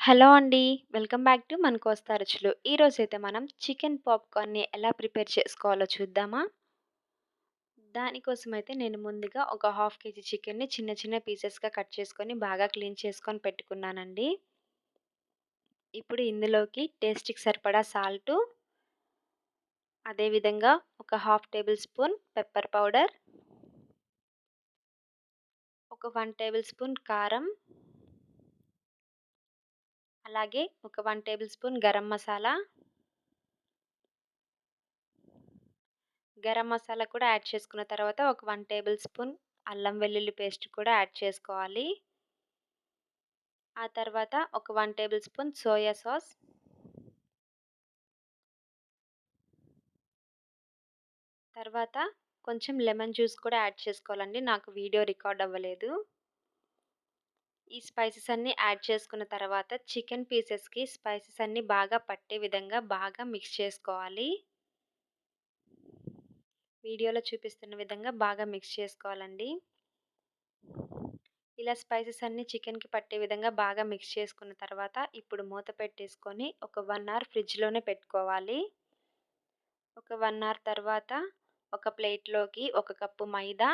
Hello అండి. Welcome back to మన కోస్తా రుచులు. ఈరోజైతే మనం చికెన్ పాప్‌కార్న్‌ని ఎలా ప్రిపేర్ చేసుకోవాలో చూద్దామా? దానికోసమైతే నేను ముందుగా ఒక హాఫ్ కేజీ చికెన్‌ని చిన్న చిన్న పీసెస్‌గా కట్ చేసుకొని బాగా క్లీన్ చేసుకొని పెట్టుకున్నానండి. ఇప్పుడు ఇందులోకి టేస్ట్‌కి సరిపడా సాల్టు, అదే విధంగా ఒక half table spoon pepper powder, ఒక 1 టేబుల్ స్పూన్ కారం, అలాగే ఒక 1 టేబుల్ స్పూన్ గరం మసాలా, గరం మసాలా కూడా యాడ్ చేసుకున్న తర్వాత ఒక 1 టేబుల్ స్పూన్ అల్లం వెల్లుల్లి పేస్ట్ కూడా యాడ్ చేసుకోవాలి. ఆ తర్వాత ఒక 1 టేబుల్ స్పూన్ సోయా సాస్, తర్వాత కొంచెం లెమన్ జ్యూస్ కూడా యాడ్ చేసుకోవాలండి. నాకు వీడియో రికార్డ్ అవ్వలేదు. ఈ స్పైసెస్ అన్నీ యాడ్ చేసుకున్న తర్వాత చికెన్ పీసెస్‌కి స్పైసెస్ అన్నీ బాగా పట్టే విధంగా బాగా మిక్స్ చేసుకోవాలి. వీడియోలో చూపిస్తున్న విధంగా బాగా మిక్స్ చేసుకోవాలండి. ఇలా స్పైసెస్ అన్నీ చికెన్‌కి పట్టే విధంగా బాగా మిక్స్ చేసుకున్న తర్వాత ఇప్పుడు మూత పెట్టేసుకొని ఒక 1 అవర్ ఫ్రిడ్జ్‌లోనే పెట్టుకోవాలి. ఒక 1 అవర్ తర్వాత ఒక ప్లేట్‌లోకి ఒక కప్పు మైదా,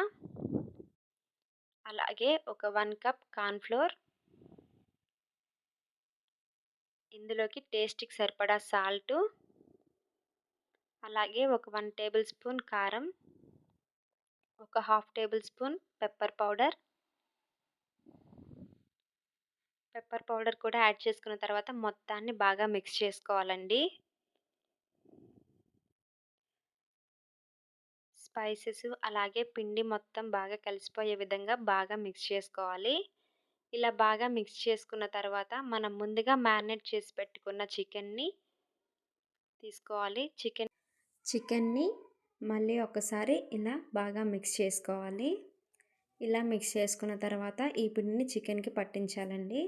అలాగే ఒక 1 కప్ కార్న్ ఫ్లోర్, ఇందులోకి టేస్ట్‌కి సరిపడా సాల్టు, అలాగే ఒక 1 టేబుల్ స్పూన్ కారం, ఒక half table spoon pepper powder కూడా యాడ్ చేసుకున్న తర్వాత మొత్తాన్ని బాగా మిక్స్ చేసుకోవాలండి. స్పైసెస్ అలాగే పిండి మొత్తం బాగా కలిసిపోయే విధంగా బాగా మిక్స్ చేసుకోవాలి. ఇలా బాగా మిక్స్ చేసుకున్న తర్వాత మనం ముందుగా మ్యారినేట్ చేసి పెట్టుకున్న చికెన్‌ని తీసుకోవాలి. చికెన్‌ని మళ్ళీ ఒకసారి ఇలా బాగా మిక్స్ చేసుకోవాలి. ఇలా మిక్స్ చేసుకున్న తర్వాత ఈ పిండిని చికెన్‌కి పట్టించాలండి.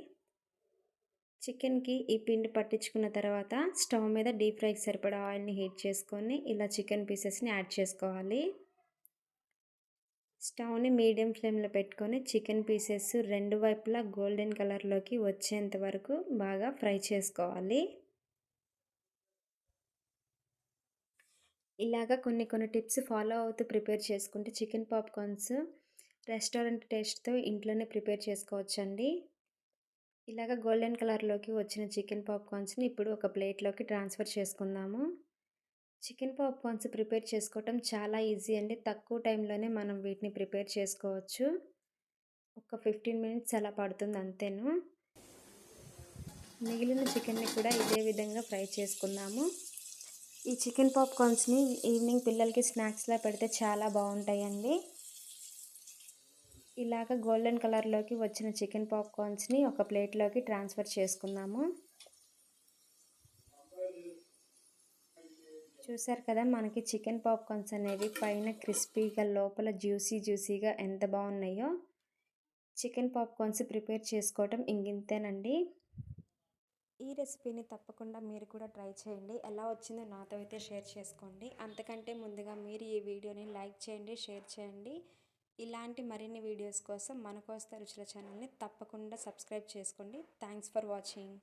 చికెన్‌కి ఈ పిండి పట్టించుకున్న తర్వాత స్టవ్ మీద డీప్ ఫ్రైకి సరిపడా ఆయిల్‌ని హీట్ చేసుకొని ఇలా చికెన్ పీసెస్‌ని యాడ్ చేసుకోవాలి. స్టవ్‌ని మీడియం ఫ్లేమ్‌లో పెట్టుకొని చికెన్ పీసెస్ రెండు వైపులా గోల్డెన్ కలర్‌లోకి వచ్చేంత వరకు బాగా ఫ్రై చేసుకోవాలి. ఇలాగ కొన్ని టిప్స్ ఫాలో అవుతూ ప్రిపేర్ చేసుకుంటే చికెన్ పాప్‌కార్న్స్ రెస్టారెంట్ టేస్ట్‌తో ఇంట్లోనే ప్రిపేర్ చేసుకోవచ్చండి. ఇలాగ గోల్డెన్ కలర్‌లోకి వచ్చిన చికెన్ పాప్‌కార్న్స్‌ని ఇప్పుడు ఒక ప్లేట్‌లోకి ట్రాన్స్‌ఫర్ చేసుకుందాము. చికెన్ పాప్‌కార్న్స్ ప్రిపేర్ చేసుకోవటం చాలా ఈజీ అండి. తక్కువ టైంలోనే మనం వీటిని ప్రిపేర్ చేసుకోవచ్చు. ఒక 15 మినిట్స్ అలా పడుతుంది అంతేను. మిగిలిన చికెన్‌ని కూడా ఇదే విధంగా ఫ్రై చేసుకుందాము. ఈ చికెన్ పాప్‌కార్న్స్‌ని ఈవినింగ్ పిల్లలకి స్నాక్స్‌లా పెడితే చాలా బావుంటాయండి. ఇలాగ గోల్డెన్ కలర్‌లోకి వచ్చిన చికెన్ పాప్‌కార్న్స్‌ని ఒక ప్లేట్‌లోకి ట్రాన్స్‌ఫర్ చేసుకుందాము. చూసారు కదా, మనకి చికెన్ పాప్‌కార్న్స్ అనేవి పైన క్రిస్పీగా లోపల జ్యూసీగా ఎంత బాగున్నాయో. చికెన్ పాప్‌కార్న్స్ ప్రిపేర్ చేసుకోవటం ఇంగింతేనండి. ఈ రెసిపీని తప్పకుండా మీరు కూడా ట్రై చేయండి. ఎలా వచ్చిందో నాతో అయితే షేర్ చేసుకోండి. అంతకంటే ముందుగా మీరు ఈ వీడియోని లైక్ చేయండి, షేర్ చేయండి. ఇలాంటి మరిన్ని వీడియోస్ కోసం మన కోస్తా రుచుల ఛానల్ని తప్పకుండా సబ్స్క్రైబ్ చేసుకోండి. Thanks for watching.